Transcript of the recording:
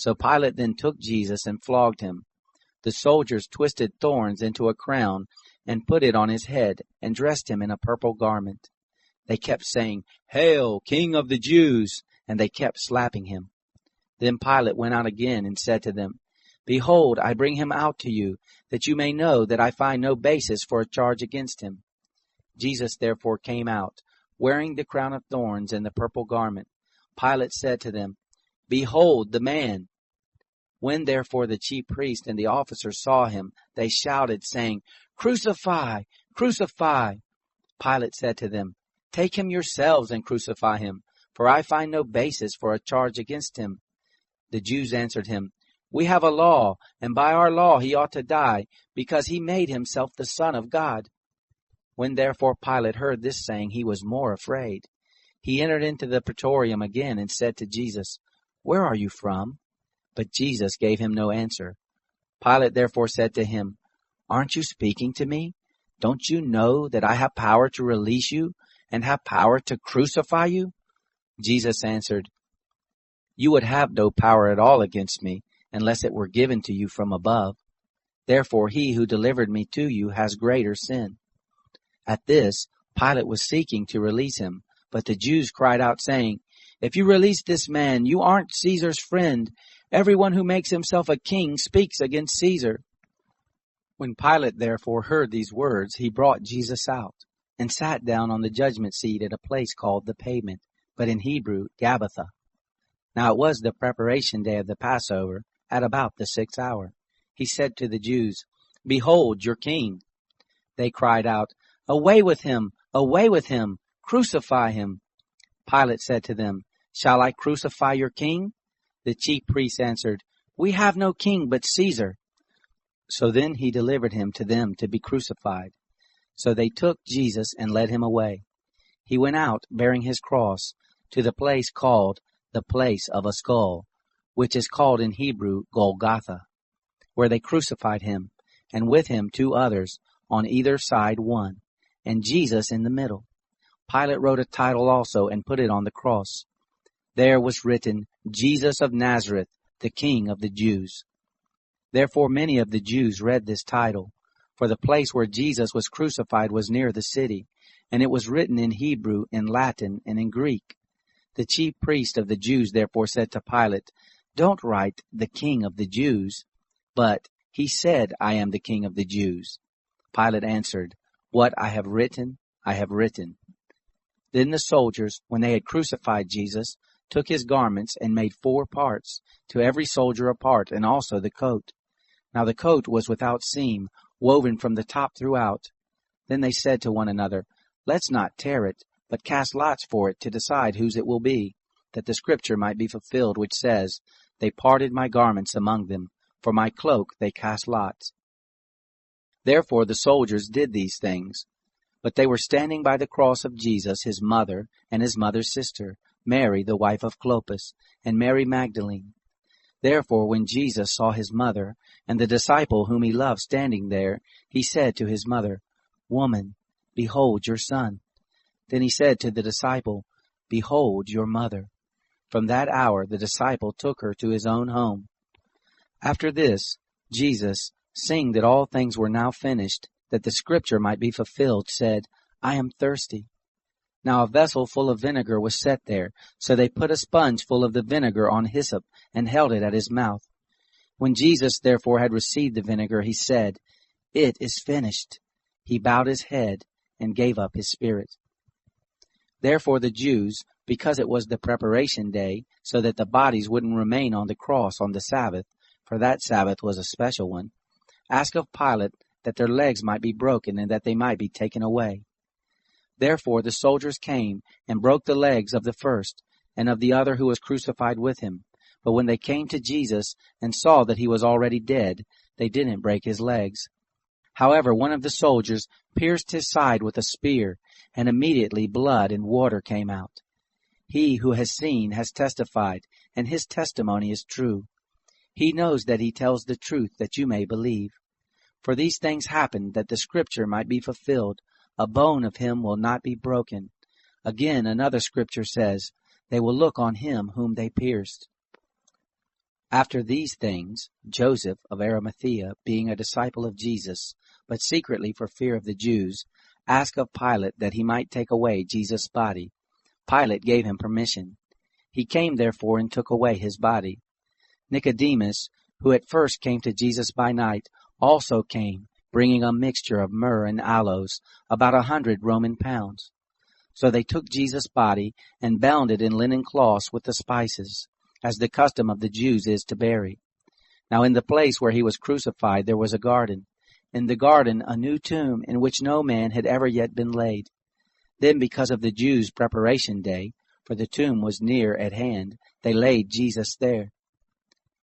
So Pilate then took Jesus and flogged him. The soldiers twisted thorns into a crown and put it on his head and dressed him in a purple garment. They kept saying, "Hail, King of the Jews!" and they kept slapping him. Then Pilate went out again and said to them, "Behold, I bring him out to you, that you may know that I find no basis for a charge against him." Jesus therefore came out, wearing the crown of thorns and the purple garment. Pilate said to them, "Behold the man!" When therefore the chief priest and the officers saw him, they shouted, saying, "Crucify! Crucify!" Pilate said to them, "Take him yourselves and crucify him, for I find no basis for a charge against him." The Jews answered him, "We have a law, and by our law he ought to die, because he made himself the Son of God." When therefore Pilate heard this saying, he was more afraid. He entered into the praetorium again and said to Jesus, "Where are you from?" But Jesus gave him no answer. Pilate therefore said to him, "Aren't you speaking to me? Don't you know that I have power to release you and have power to crucify you?" Jesus answered, "You would have no power at all against me unless it were given to you from above. Therefore he who delivered me to you has greater sin." At this, Pilate was seeking to release him, but the Jews cried out, saying, "If you release this man, you aren't Caesar's friend. Everyone who makes himself a king speaks against Caesar." When Pilate therefore heard these words, he brought Jesus out, and sat down on the judgment seat at a place called the Pavement, but in Hebrew, Gabbatha. Now it was the preparation day of the Passover, at about the 6th hour. He said to the Jews, "Behold your king." They cried out, "Away with him! Away with him! Crucify him!" Pilate said to them, "Shall I crucify your king?" The chief priests answered, "We have no king but Caesar." So then he delivered him to them to be crucified. So they took Jesus and led him away. He went out, bearing his cross, to the place called the Place of a Skull, which is called in Hebrew Golgotha, where they crucified him, and with him 2 others, on either side one, and Jesus in the middle. Pilate wrote a title also and put it on the cross. There was written, "Jesus of Nazareth, the King of the Jews." Therefore many of the Jews read this title, for the place where Jesus was crucified was near the city, and it was written in Hebrew, in Latin, and in Greek. The chief priest of the Jews therefore said to Pilate, "Don't write the King of the Jews, but he said, 'I am the King of the Jews.'" Pilate answered, "What I have written, I have written." Then the soldiers, when they had crucified Jesus, took his garments and made 4 parts, to every soldier a part, and also the coat. Now the coat was without seam, woven from the top throughout. Then they said to one another, "Let's not tear it, but cast lots for it to decide whose it will be, that the scripture might be fulfilled, which says, 'They parted my garments among them, for my cloak they cast lots.'" Therefore the soldiers did these things. But they were standing by the cross of Jesus, his mother, and his mother's sister, Mary, the wife of Clopas, and Mary Magdalene. Therefore when Jesus saw his mother, and the disciple whom he loved standing there, he said to his mother, "Woman, behold your son." Then he said to the disciple, "Behold your mother." From that hour the disciple took her to his own home. After this, Jesus, seeing that all things were now finished, that the scripture might be fulfilled, said, "I am thirsty." Now a vessel full of vinegar was set there, so they put a sponge full of the vinegar on hyssop, and held it at his mouth. When Jesus therefore had received the vinegar, he said, "It is finished." He bowed his head, and gave up his spirit. Therefore the Jews, because it was the preparation day, so that the bodies wouldn't remain on the cross on the Sabbath, for that Sabbath was a special one, asked of Pilate that their legs might be broken, and that they might be taken away. Therefore the soldiers came and broke the legs of the first, and of the other who was crucified with him. But when they came to Jesus and saw that he was already dead, they didn't break his legs. However, one of the soldiers pierced his side with a spear, and immediately blood and water came out. He who has seen has testified, and his testimony is true. He knows that he tells the truth, that you may believe. For these things happened that the scripture might be fulfilled, "A bone of him will not be broken." Again, another scripture says, "They will look on him whom they pierced." After these things, Joseph of Arimathea, being a disciple of Jesus, but secretly for fear of the Jews, asked of Pilate that he might take away Jesus' body. Pilate gave him permission. He came therefore and took away his body. Nicodemus, who at first came to Jesus by night, also came, bringing a mixture of myrrh and aloes, about 100 Roman pounds. So they took Jesus' body and bound it in linen cloths with the spices, as the custom of the Jews is to bury. Now in the place where he was crucified there was a garden. In the garden a new tomb in which no man had ever yet been laid. Then because of the Jews' preparation day, for the tomb was near at hand, they laid Jesus there.